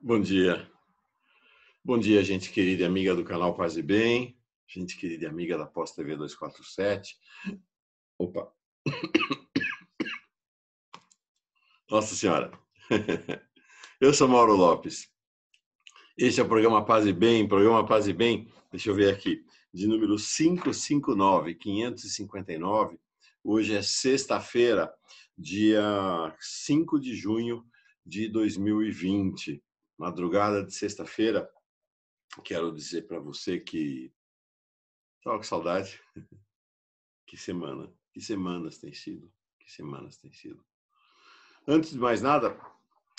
Bom dia. Bom dia, gente querida e amiga do canal Paz e Bem, gente querida e amiga da Pós TV 247. Opa, Nossa Senhora. Eu sou Mauro Lopes. Este é o programa Paz e Bem, deixa eu ver aqui, de número 559, 559. Hoje é sexta-feira, dia 5 de junho de 2020. Madrugada de sexta-feira. Quero dizer para você que estava com saudade. Que semana, que semanas tem sido, que semanas tem sido. Antes de mais nada,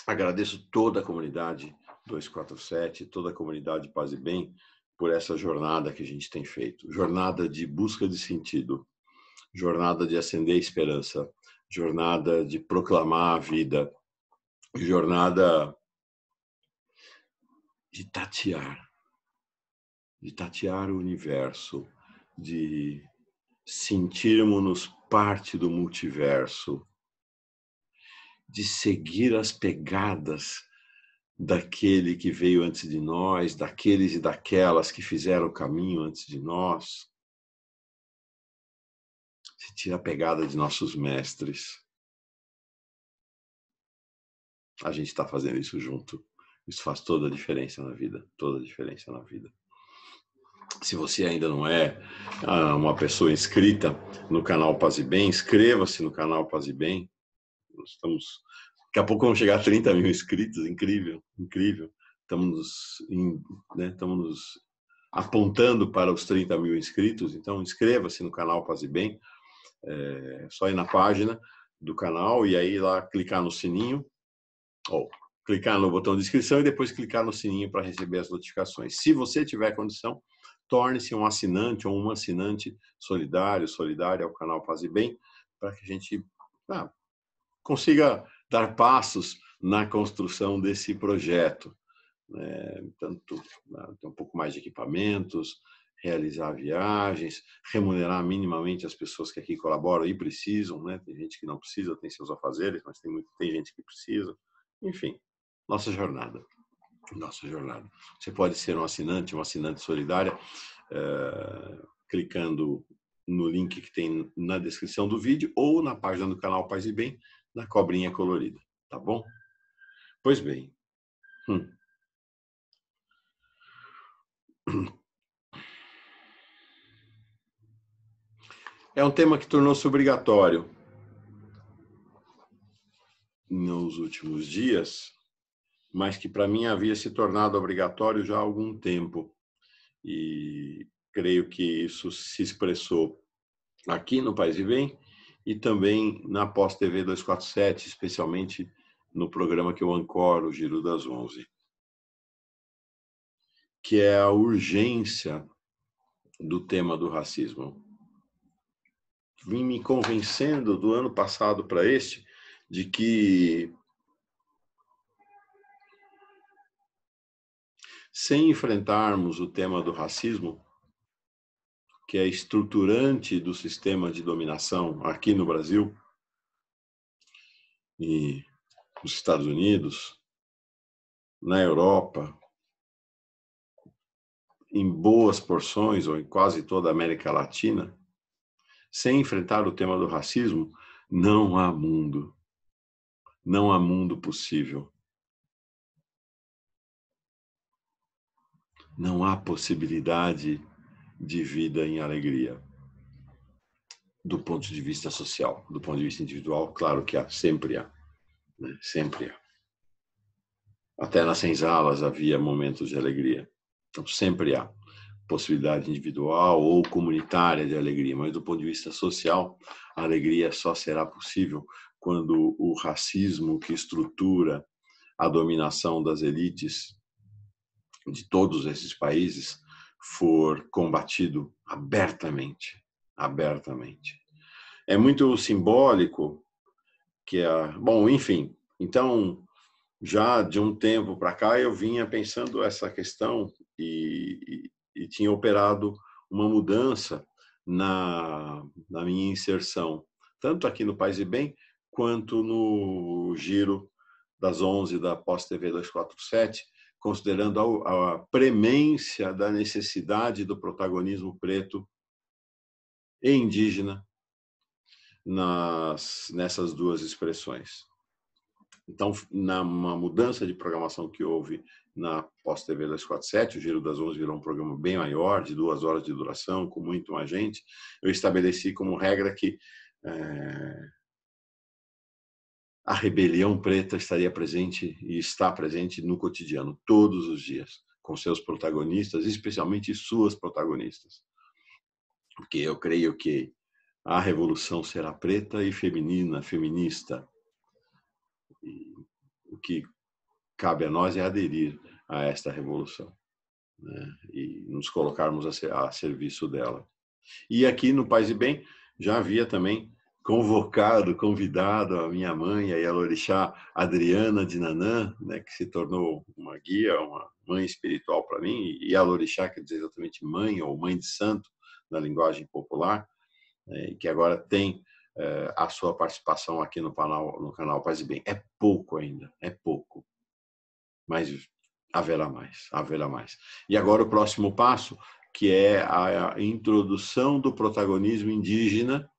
agradeço toda a comunidade 247, toda a comunidade Paz e Bem, por essa jornada que a gente tem feito. Jornada de busca de sentido, jornada de acender a esperança, jornada de proclamar a vida, jornada de tatear o universo, de sentirmos-nos parte do multiverso, de seguir as pegadas daquele que veio antes de nós, daqueles e daquelas que fizeram o caminho antes de nós, sentir a pegada de nossos mestres. A gente está fazendo isso junto. Isso faz toda a diferença na vida, toda a diferença na vida. Se você ainda não é uma pessoa inscrita no canal Paz e Bem, inscreva-se no canal Paz e Bem. Daqui a pouco vamos chegar a 30 mil inscritos, incrível, incrível. Estamos nos apontando para os 30 mil inscritos, então inscreva-se no canal Paz e Bem, só ir na página do canal e aí lá clicar no sininho, ou clicar no botão de inscrição e depois clicar no sininho para receber as notificações. Se você tiver condição, torne-se um assinante ou uma assinante solidária ao canal Paz e Bem, para que a gente consiga dar passos na construção desse projeto. Tanto ter um pouco mais de equipamentos, realizar viagens, remunerar minimamente as pessoas que aqui colaboram e precisam, né? Tem gente que não precisa, tem seus afazeres, mas tem gente que precisa. Enfim, nossa jornada. Você pode ser um assinante, uma assinante solidária, clicando no link que tem na descrição do vídeo ou na página do canal Paz e Bem, na cobrinha colorida, tá bom? Pois bem. É um tema que tornou-se obrigatório nos últimos dias, mas que para mim havia se tornado obrigatório já há algum tempo. E creio que isso se expressou aqui no Paz e Bem e também na Pós TV 247, especialmente no programa que eu ancoro, o Giro das 11, que é a urgência do tema do racismo. Vim me convencendo do ano passado para este de que sem enfrentarmos o tema do racismo, que é estruturante do sistema de dominação aqui no Brasil e nos Estados Unidos, na Europa, em boas porções ou em quase toda a América Latina, sem enfrentar o tema do racismo, não há mundo. Não há mundo possível. Não há possibilidade de vida em alegria. Do ponto de vista social, do ponto de vista individual, claro que há, sempre há. Né? Sempre há. Até nas senzalas havia momentos de alegria. Então, sempre há possibilidade individual ou comunitária de alegria, mas do ponto de vista social, a alegria só será possível quando o racismo que estrutura a dominação das elites de todos esses países for combatido abertamente. Abertamente. É muito simbólico que bom, enfim, então já de um tempo para cá eu vinha pensando essa questão e tinha operado uma mudança na minha inserção, tanto aqui no Paz e Bem, quanto no Giro das 11 da Pós-TV 247, considerando a premência da necessidade do protagonismo preto e indígena nessas duas expressões. Então, numa mudança de programação que houve na Pós-TV 247, o Giro das 11 virou um programa bem maior, de 2 horas de duração, com muito mais gente, eu estabeleci como regra que a rebelião preta estaria presente e está presente no cotidiano, todos os dias, com seus protagonistas, especialmente suas protagonistas. Porque eu creio que a revolução será preta e feminina, feminista. E o que cabe a nós é aderir a esta revolução, né? E nos colocarmos a serviço dela. E aqui no Paz e Bem já havia também convidado a minha mãe, a Yalorixá Adriana de Nanã, né, que se tornou uma guia, uma mãe espiritual para mim, e Yalorixá quer dizer exatamente mãe ou mãe de santo na linguagem popular, né, que agora tem a sua participação aqui no canal Paz e Bem. É pouco ainda, é pouco, mas haverá mais, haverá mais. E agora o próximo passo, que é a introdução do protagonismo indígena,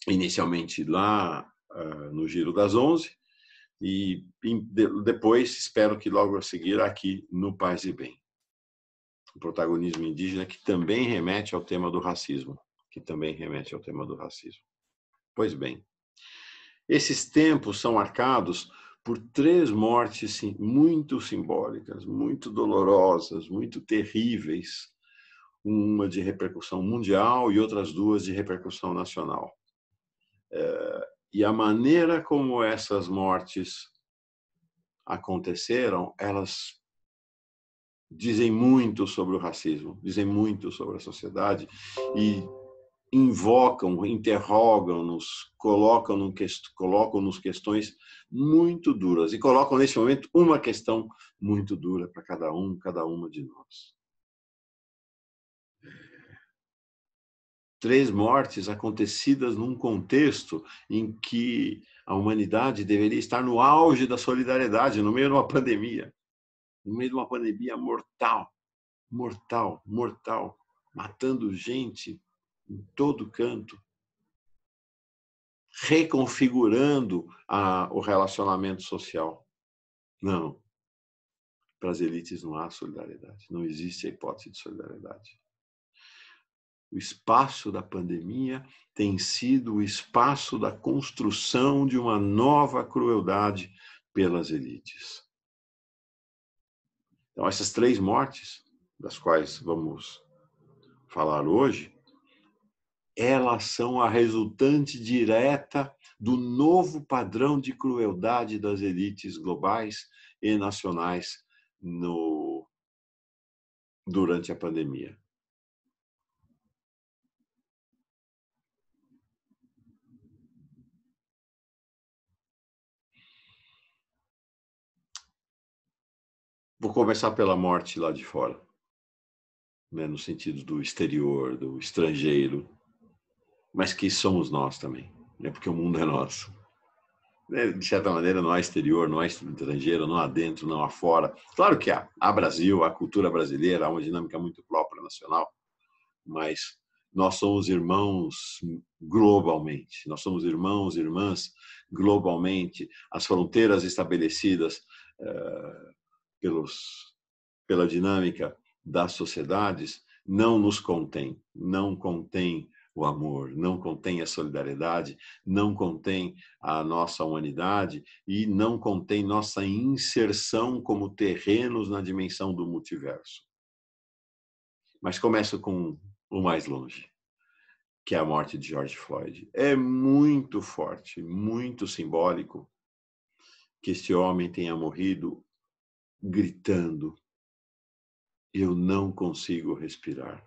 inicialmente lá no Giro das 11, e depois, espero que logo a seguir, aqui no Paz e Bem. O protagonismo indígena, que também remete ao tema do racismo. Pois bem, esses tempos são marcados por 3 mortes muito simbólicas, muito dolorosas, muito terríveis, uma de repercussão mundial e outras 2 de repercussão nacional. E a maneira como essas mortes aconteceram, elas dizem muito sobre o racismo, dizem muito sobre a sociedade e invocam, interrogam-nos, colocam-nos questões muito duras e colocam nesse momento uma questão muito dura para cada uma de nós. 3 mortes acontecidas num contexto em que a humanidade deveria estar no auge da solidariedade, no meio de uma pandemia. No meio de uma pandemia mortal, matando gente em todo canto, reconfigurando o relacionamento social. Não. Para as elites não há solidariedade, não existe a hipótese de solidariedade. O espaço da pandemia tem sido o espaço da construção de uma nova crueldade pelas elites. Então, essas 3 mortes, das quais vamos falar hoje, elas são a resultante direta do novo padrão de crueldade das elites globais e nacionais durante a pandemia. Vou começar pela morte lá de fora, né, no sentido do exterior, do estrangeiro, mas que somos nós também, né, porque o mundo é nosso. De certa maneira, não há exterior, não há estrangeiro, não há dentro, não há fora. Claro que há Brasil, há cultura brasileira, há uma dinâmica muito própria nacional, mas nós somos irmãos globalmente, nós somos irmãos e irmãs globalmente. As fronteiras estabelecidas pela dinâmica das sociedades não nos contém, não contém o amor, não contém a solidariedade, não contém a nossa humanidade e não contém nossa inserção como terrenos na dimensão do multiverso. Mas começo com o mais longe, que é a morte de George Floyd. É muito forte, muito simbólico que este homem tenha morrido gritando: eu não consigo respirar.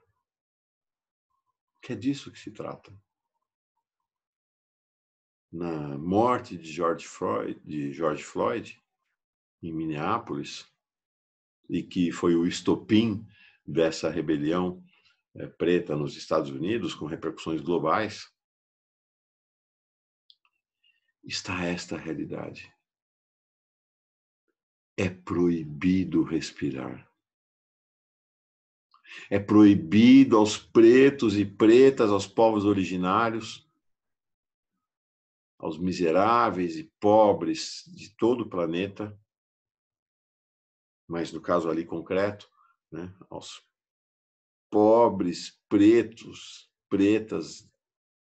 Que é disso que se trata. Na morte de George Floyd, em Minneapolis, e que foi o estopim dessa rebelião preta nos Estados Unidos, com repercussões globais, está esta realidade. É proibido respirar. É proibido aos pretos e pretas, aos povos originários, aos miseráveis e pobres de todo o planeta, mas no caso ali concreto, né, aos pobres pretos, pretas,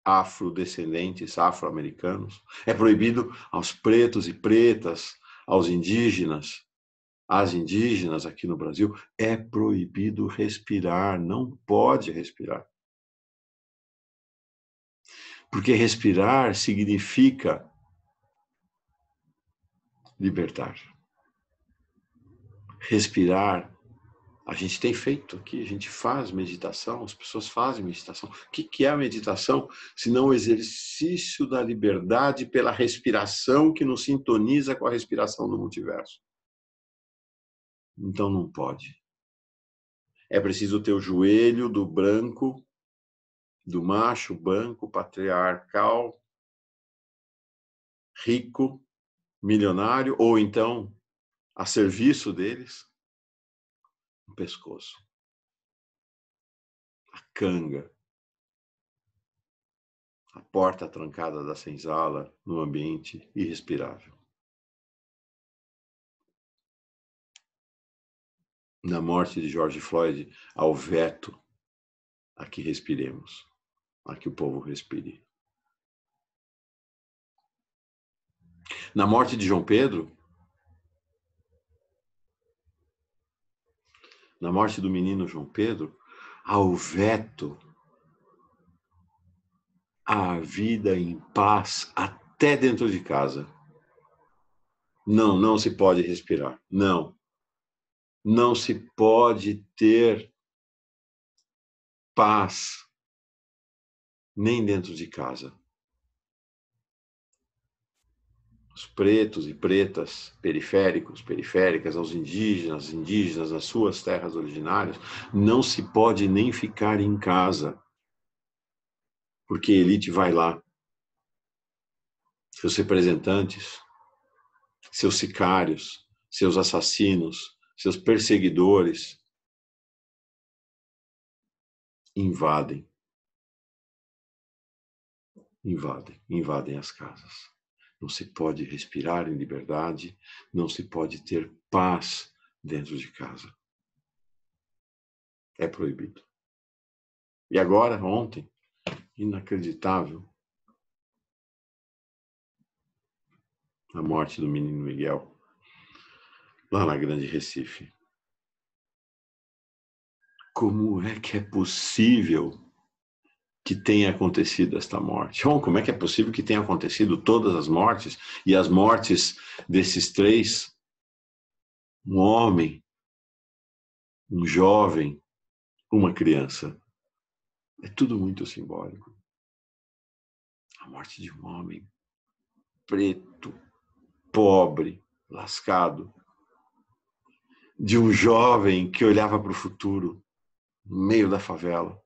afrodescendentes, afro-americanos. É proibido aos pretos e pretas, aos indígenas, às indígenas aqui no Brasil. É proibido respirar, não pode respirar. Porque respirar significa libertar. Respirar, a gente tem feito aqui, a gente faz meditação, as pessoas fazem meditação. O que é a meditação? Senão o exercício da liberdade pela respiração que nos sintoniza com a respiração do multiverso. Então não pode. É preciso ter o joelho do branco, do macho branco, patriarcal, rico, milionário, ou então a serviço deles, no pescoço. A canga. A porta trancada da senzala, num ambiente irrespirável. Na morte de George Floyd, ao veto a que respiremos, a que o povo respire. Na morte de João Pedro, na morte do menino João Pedro, ao veto à vida em paz até dentro de casa. Não, não se pode respirar. Não. Não se pode ter paz nem dentro de casa. Os pretos e pretas, periféricos, periféricas, aos indígenas, indígenas nas suas terras originárias, não se pode nem ficar em casa, porque a elite vai lá. Seus representantes, seus sicários, seus assassinos, seus perseguidores invadem as casas. Não se pode respirar em liberdade, não se pode ter paz dentro de casa. É proibido. E agora, ontem, inacreditável, a morte do menino Miguel, lá na Grande Recife. Como é que é possível que tenha acontecido esta morte? Bom, como é que é possível que tenha acontecido todas as mortes e as mortes desses três? Um homem, um jovem, uma criança. É tudo muito simbólico. A morte de um homem preto, pobre, lascado. De um jovem que olhava para o futuro, no meio da favela.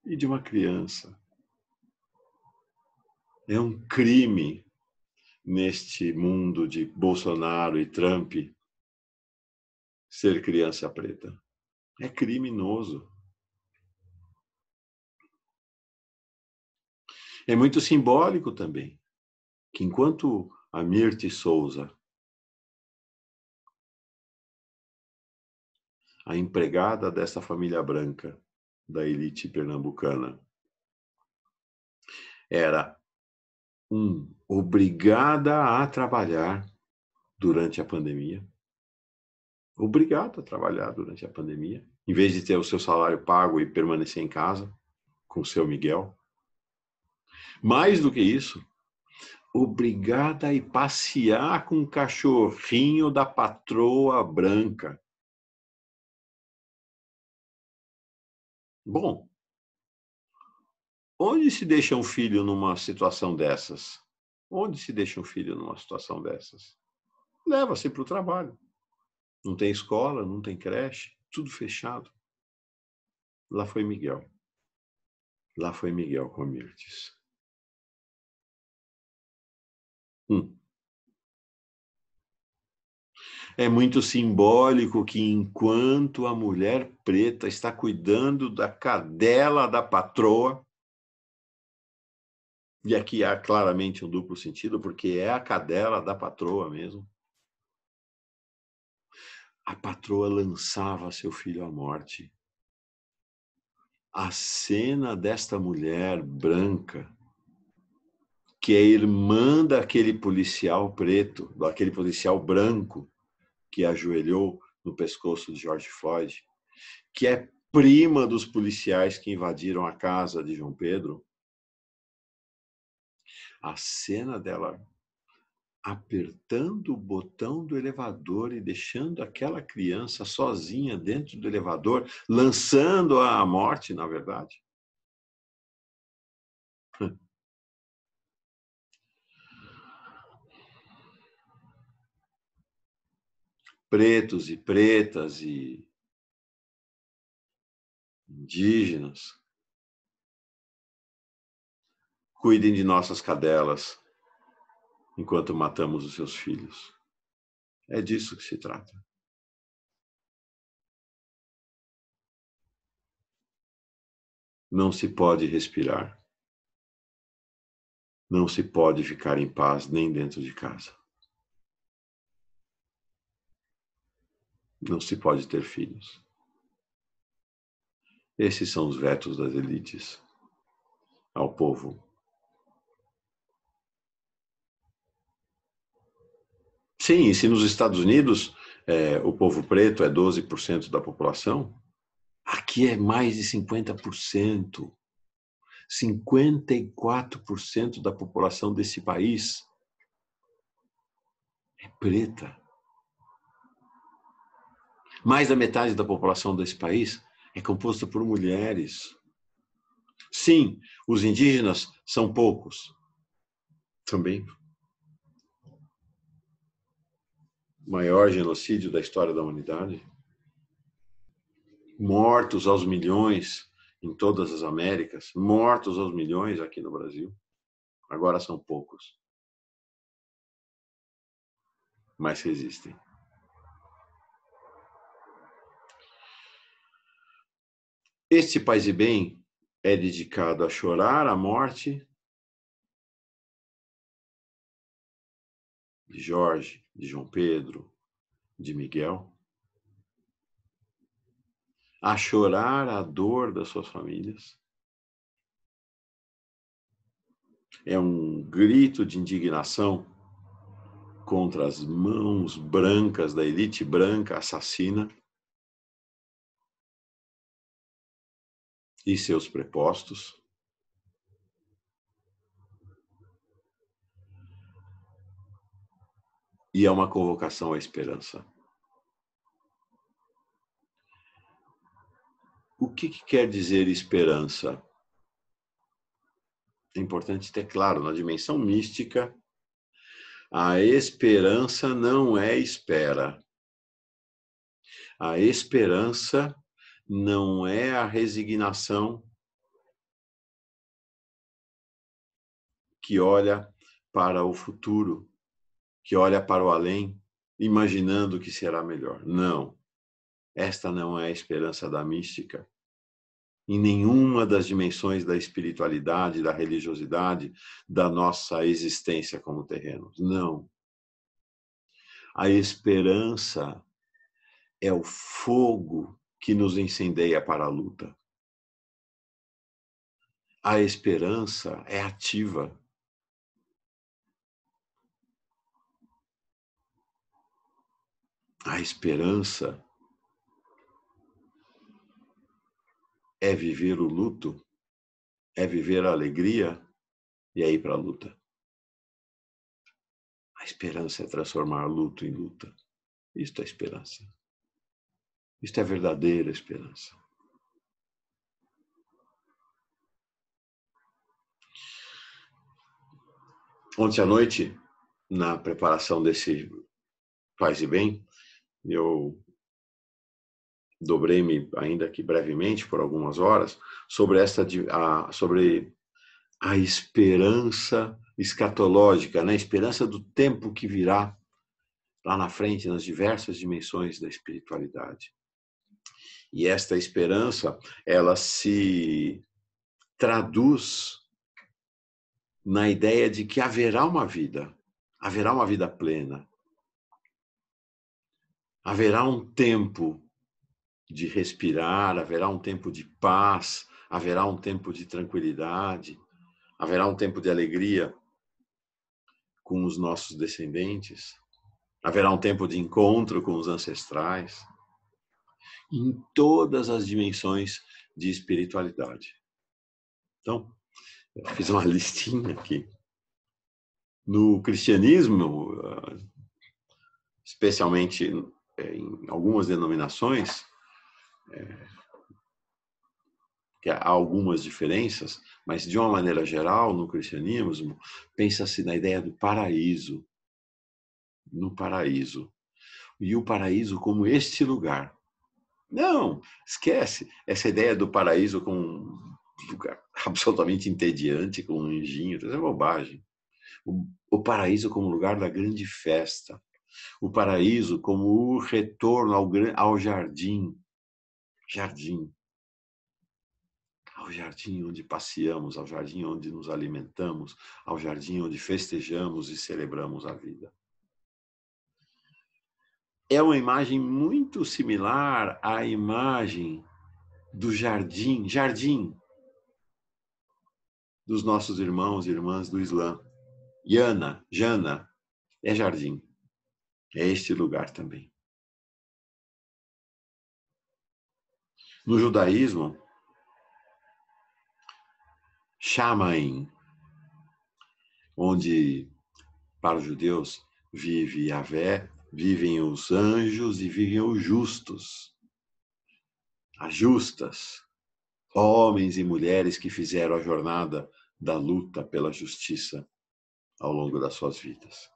E de uma criança. É um crime neste mundo de Bolsonaro e Trump ser criança preta. É criminoso. É muito simbólico também que enquanto a Mirthe Souza, a empregada dessa família branca da elite pernambucana, era obrigada a trabalhar durante a pandemia. Obrigada a trabalhar durante a pandemia, em vez de ter o seu salário pago e permanecer em casa com o seu Miguel. Mais do que isso, obrigada a ir passear com o cachorrinho da patroa branca. Bom, onde se deixa um filho numa situação dessas? Onde se deixa um filho numa situação dessas? Leva-se para o trabalho. Não tem escola, não tem creche, tudo fechado. Lá foi Miguel. Lá foi Miguel com a Mirtes. É muito simbólico que enquanto a mulher preta está cuidando da cadela da patroa, e aqui há claramente um duplo sentido, porque é a cadela da patroa mesmo, a patroa lançava seu filho à morte. A cena desta mulher branca, que é irmã daquele policial preto, daquele policial branco que ajoelhou no pescoço de George Floyd, que é prima dos policiais que invadiram a casa de João Pedro, a cena dela apertando o botão do elevador e deixando aquela criança sozinha dentro do elevador, lançando-a à morte, na verdade. Pretos e pretas e indígenas, cuidem de nossas cadelas enquanto matamos os seus filhos. É disso que se trata. Não se pode respirar. Não se pode ficar em paz nem dentro de casa. Não se pode ter filhos. Esses são os vetos das elites ao povo. Sim, e se nos Estados Unidos o povo preto é 12% da população, aqui é mais de 50%. 54% da população desse país é preta. Mais da metade da população desse país é composta por mulheres. Sim, os indígenas são poucos. Também. Maior genocídio da história da humanidade. Mortos aos milhões em todas as Américas. Mortos aos milhões aqui no Brasil. Agora são poucos. Mas resistem. Este Paz e Bem é dedicado a chorar a morte de Jorge, de João Pedro, de Miguel, a chorar a dor das suas famílias. É um grito de indignação contra as mãos brancas da elite branca assassina e seus prepostos. E é uma convocação à esperança. O que quer dizer esperança? É importante ter claro, na dimensão mística, a esperança não é espera. A esperança não é a resignação que olha para o futuro, que olha para o além, imaginando que será melhor. Não. Esta não é a esperança da mística. Em nenhuma das dimensões da espiritualidade, da religiosidade, da nossa existência como terrenos. Não. A esperança é o fogo que nos incendeia para a luta. A esperança é ativa. A esperança é viver o luto, é viver a alegria e é ir para a luta. A esperança é transformar luto em luta. Isto é esperança. Isto é verdadeira esperança. Ontem à noite, na preparação desse Paz e Bem, eu dobrei-me, ainda que brevemente, por algumas horas, sobre a esperança escatológica, né? A esperança do tempo que virá, lá na frente, nas diversas dimensões da espiritualidade. E esta esperança, ela se traduz na ideia de que haverá uma vida plena, haverá um tempo de respirar, haverá um tempo de paz, haverá um tempo de tranquilidade, haverá um tempo de alegria com os nossos descendentes, haverá um tempo de encontro com os ancestrais, em todas as dimensões de espiritualidade. Então, eu fiz uma listinha aqui. No cristianismo, especialmente em algumas denominações, que há algumas diferenças, mas de uma maneira geral, no cristianismo, pensa-se na ideia do paraíso. No paraíso. E o paraíso como este lugar. Não, esquece essa ideia do paraíso como um lugar absolutamente entediante, com um anjinho, isso é bobagem. O paraíso como lugar da grande festa. O paraíso como o retorno ao jardim. Ao jardim onde passeamos, ao jardim onde nos alimentamos, ao jardim onde festejamos e celebramos a vida. É uma imagem muito similar à imagem do jardim dos nossos irmãos e irmãs do Islã. Jana, é jardim. É este lugar também. No judaísmo, Shamaim, onde, para os judeus, vive Yahvé, vivem os anjos e vivem os justos, as justas, homens e mulheres que fizeram a jornada da luta pela justiça ao longo das suas vidas.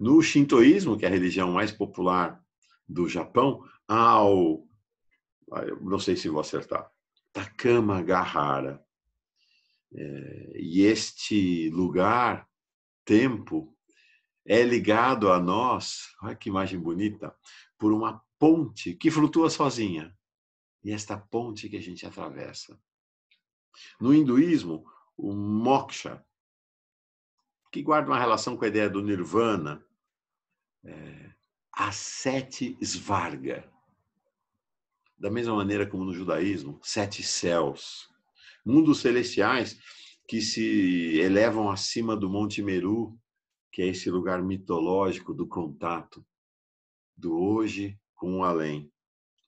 No shintoísmo, que é a religião mais popular do Japão, não sei se vou acertar, Takamagahara. E este lugar, tempo, é ligado a nós, olha que imagem bonita, por uma ponte que flutua sozinha. E esta ponte que a gente atravessa. No hinduísmo, o moksha, que guarda uma relação com a ideia do nirvana, as 7 svarga. Da mesma maneira como no judaísmo, 7 céus. Mundos celestiais que se elevam acima do Monte Meru, que é esse lugar mitológico do contato, do hoje com o além.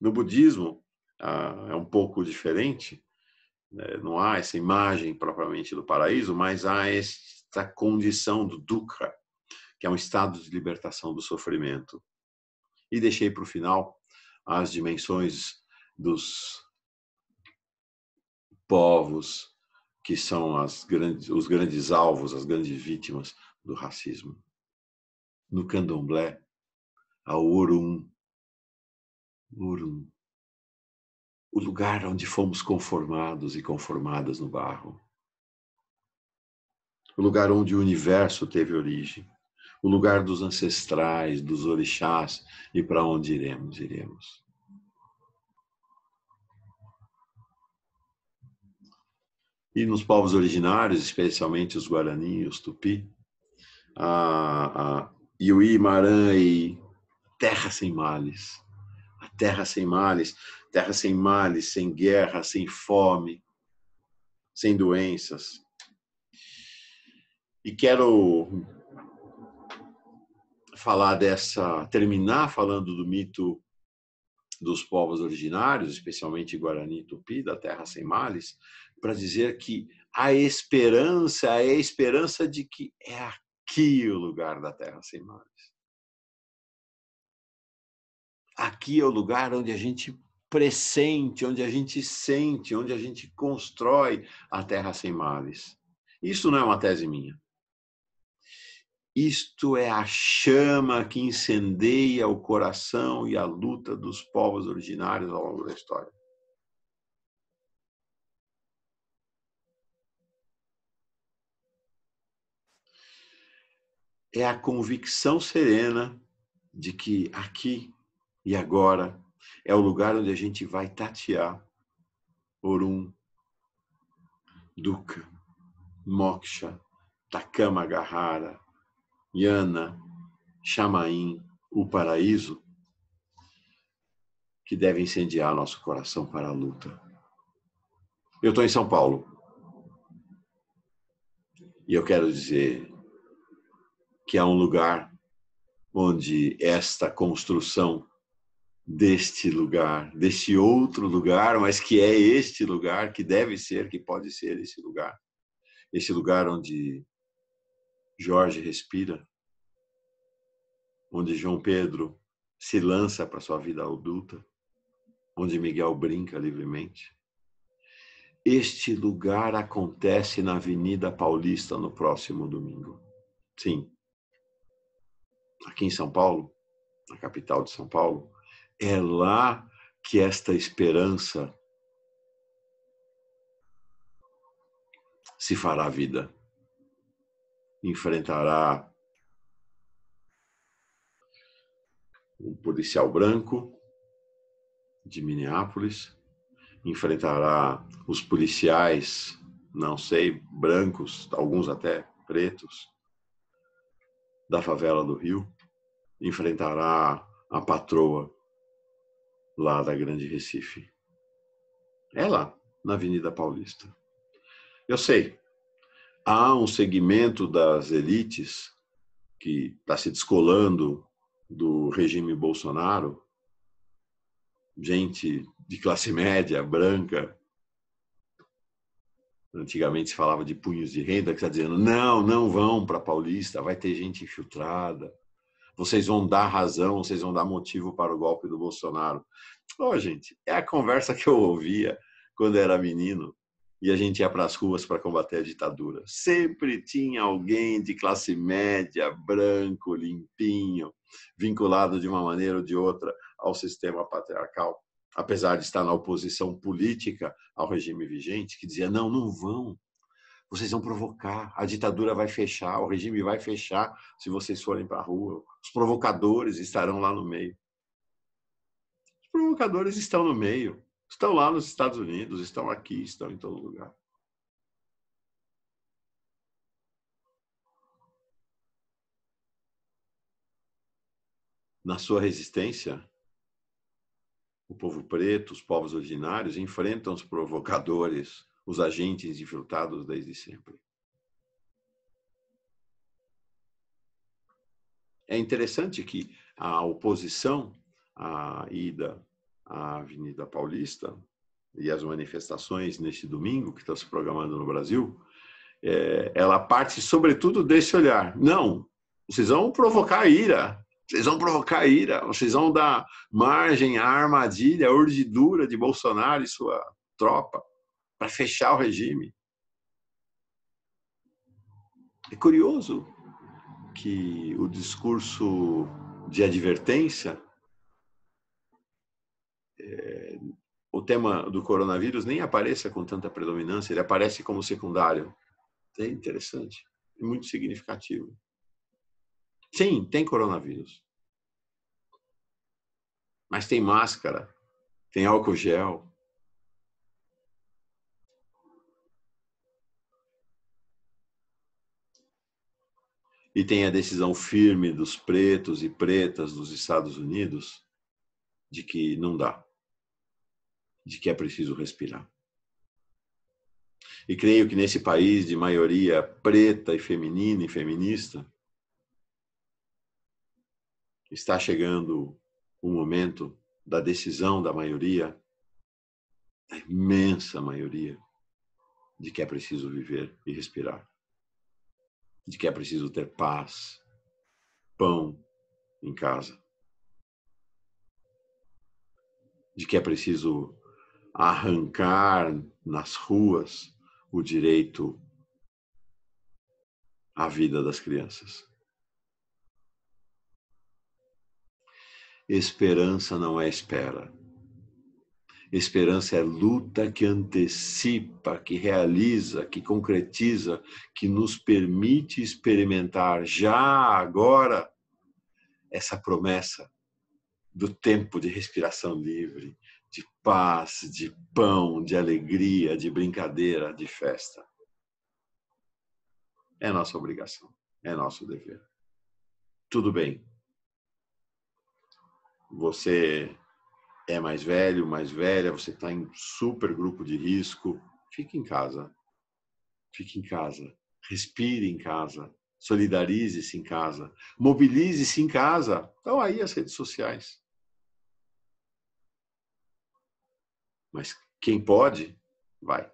No budismo, é um pouco diferente, né? Não há essa imagem propriamente do paraíso, mas há esta condição do dukkha, que é um estado de libertação do sofrimento. E deixei para o final as dimensões dos povos que são os grandes alvos, as grandes vítimas do racismo. No candomblé, a Orum, o lugar onde fomos conformados e conformadas no barro. O lugar onde o universo teve origem. O lugar dos ancestrais, dos orixás, e para onde iremos. E nos povos originários, especialmente os Guarani, os Tupi, a Iuí, Marã e terra sem males. A terra sem males, sem guerra, sem fome, sem doenças. E quero terminar falando do mito dos povos originários, especialmente Guarani e Tupi, da terra sem males, para dizer que a esperança é a esperança de que é aqui o lugar da terra sem males. Aqui é o lugar onde a gente pressente, onde a gente sente, onde a gente constrói a terra sem males. Isso não é uma tese minha. Isto é a chama que incendeia o coração e a luta dos povos originários ao longo da história. é a convicção serena de que aqui e agora é o lugar onde a gente vai tatear Orum, Dukkha, Moksha, Takamagahara, Yana, Chamaim, o paraíso, que deve incendiar nosso coração para a luta. Eu estou em São Paulo e eu quero dizer que há um lugar onde esta construção deste lugar, deste outro lugar, mas que é este lugar, que deve ser, que pode ser esse lugar onde Jorge respira, onde João Pedro se lança para sua vida adulta, onde Miguel brinca livremente. Este lugar acontece na Avenida Paulista no próximo domingo. Sim, aqui em São Paulo, na capital de São Paulo, é lá que esta esperança se fará vida. Enfrentará um policial branco de Minneapolis, enfrentará os policiais, não sei, brancos, alguns até pretos, da favela do Rio, enfrentará a patroa lá da Grande Recife. É lá, na Avenida Paulista. Eu sei, há um segmento das elites que está se descolando do regime Bolsonaro, gente de classe média, branca. Antigamente se falava de punhos de renda, que está dizendo, não vão para Paulista, vai ter gente infiltrada. Vocês vão dar razão, vocês vão dar motivo para o golpe do Bolsonaro. Gente, é a conversa que eu ouvia quando era menino e a gente ia para as ruas para combater a ditadura. Sempre tinha alguém de classe média, branco, limpinho, vinculado de uma maneira ou de outra ao sistema patriarcal, apesar de estar na oposição política ao regime vigente, que dizia, não vão. Vocês vão provocar, a ditadura vai fechar, o regime vai fechar se vocês forem para a rua. Os provocadores estarão lá no meio. Os provocadores estão no meio. Estão lá nos Estados Unidos, estão aqui, estão em todo lugar. Na sua resistência, o povo preto, os povos originários enfrentam os provocadores, os agentes infiltrados desde sempre. É interessante que a oposição à ida à Avenida Paulista e as manifestações neste domingo, que estão se programando no Brasil, ela parte sobretudo desse olhar. Não, vocês vão provocar ira, vocês vão dar margem à armadilha, à urdidura de Bolsonaro e sua tropa para fechar o regime. É curioso que o discurso de advertência, o tema do coronavírus nem apareça com tanta predominância, ele aparece como secundário. É interessante, é muito significativo. Sim, tem coronavírus. Mas tem máscara, tem álcool gel. E tem a decisão firme dos pretos e pretas dos Estados Unidos de que não dá, de que é preciso respirar. E creio que nesse país de maioria preta e feminina e feminista, está chegando o momento da decisão da maioria, da imensa maioria, de que é preciso viver e respirar. De que é preciso ter paz, pão em casa. De que é preciso arrancar nas ruas o direito à vida das crianças. Esperança não é espera. Esperança é luta que antecipa, que realiza, que concretiza, que nos permite experimentar já agora essa promessa do tempo de respiração livre, de paz, de pão, de alegria, de brincadeira, de festa. É nossa obrigação, é nosso dever. Tudo bem. Você é mais velho, mais velha, você está em super grupo de risco, fique em casa. Fique em casa. Respire em casa. Solidarize-se em casa. Mobilize-se em casa. Estão aí as redes sociais. Mas quem pode, vai.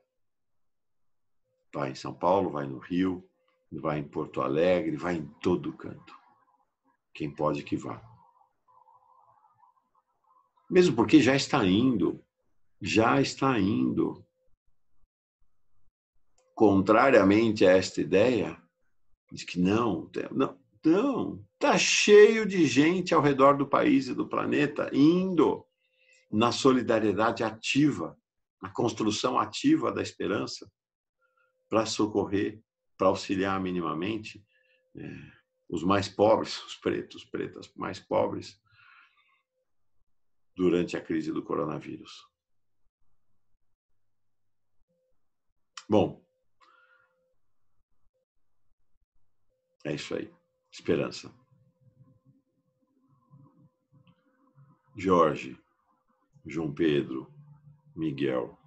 Vai em São Paulo, vai no Rio, vai em Porto Alegre, vai em todo canto. Quem pode que vá. Mesmo porque já está indo. Já está indo. Contrariamente a esta ideia, de que não, está cheio de gente ao redor do país e do planeta indo na solidariedade ativa, na construção ativa da esperança, para socorrer, para auxiliar minimamente os mais pobres, os pretos, pretas mais pobres, durante a crise do coronavírus. Bom, é isso aí. Esperança. Jorge, João Pedro, Miguel,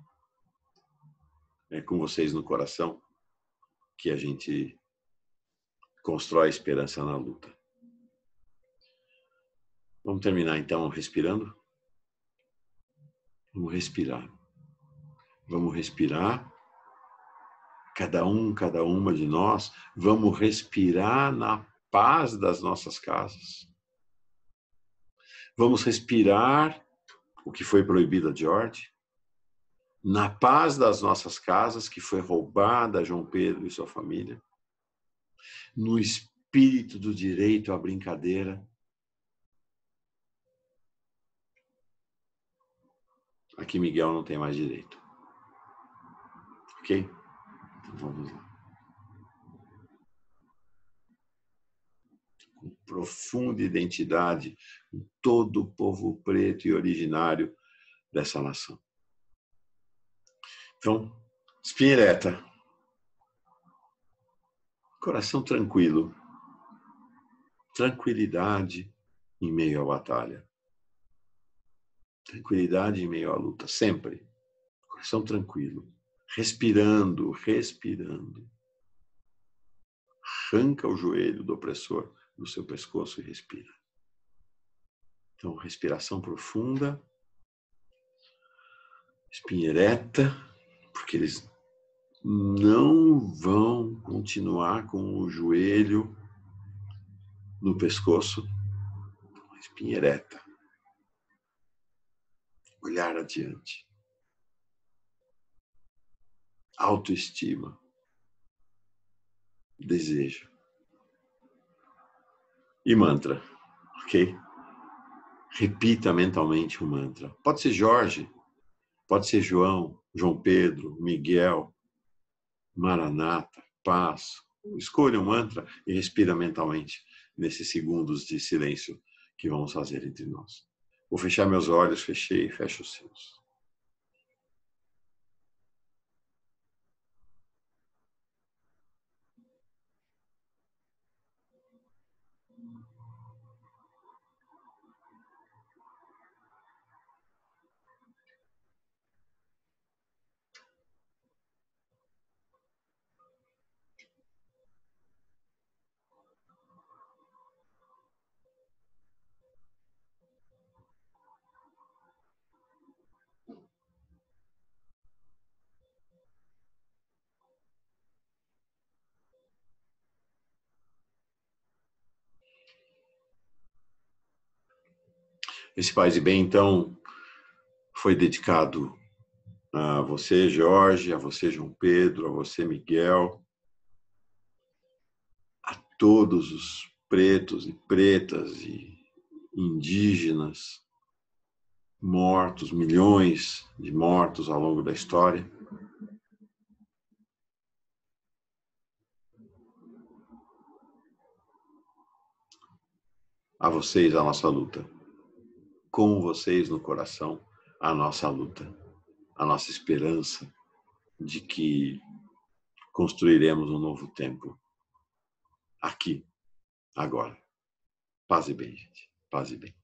é com vocês no coração que a gente constrói a esperança na luta. Vamos terminar então respirando? Vamos respirar. Vamos respirar. Cada uma de nós, vamos respirar na paz das nossas casas. Vamos respirar o que foi proibido a George, na paz das nossas casas, que foi roubada a João Pedro e sua família, no espírito do direito à brincadeira. Aqui Miguel não tem mais direito. Ok? Então vamos lá. Com profunda identidade, com todo o povo preto e originário dessa nação. Então, espinha ereta. Coração tranquilo. Tranquilidade em meio à batalha. Tranquilidade em meio à luta, sempre. Coração tranquilo. Respirando, respirando. Arranca o joelho do opressor do seu pescoço e respira. Então, respiração profunda. Espinha ereta, porque eles não vão continuar com o joelho no pescoço. Espinha ereta. Olhar adiante. Autoestima. Desejo. E mantra, ok? Repita mentalmente o mantra. Pode ser Jorge, pode ser João, João Pedro, Miguel, Maranata, Paz. Escolha um mantra e respira mentalmente nesses segundos de silêncio que vamos fazer entre nós. Vou fechar meus olhos, fechei e fecho os seus. Esse Paz e Bem, então, foi dedicado a você, Jorge, a você, João Pedro, a você, Miguel, a todos os pretos e pretas e indígenas mortos, milhões de mortos ao longo da história. A vocês a nossa luta. Com vocês no coração, a nossa luta. A nossa esperança de que construiremos um novo tempo. Aqui, agora. Paz e bem, gente. Paz e bem.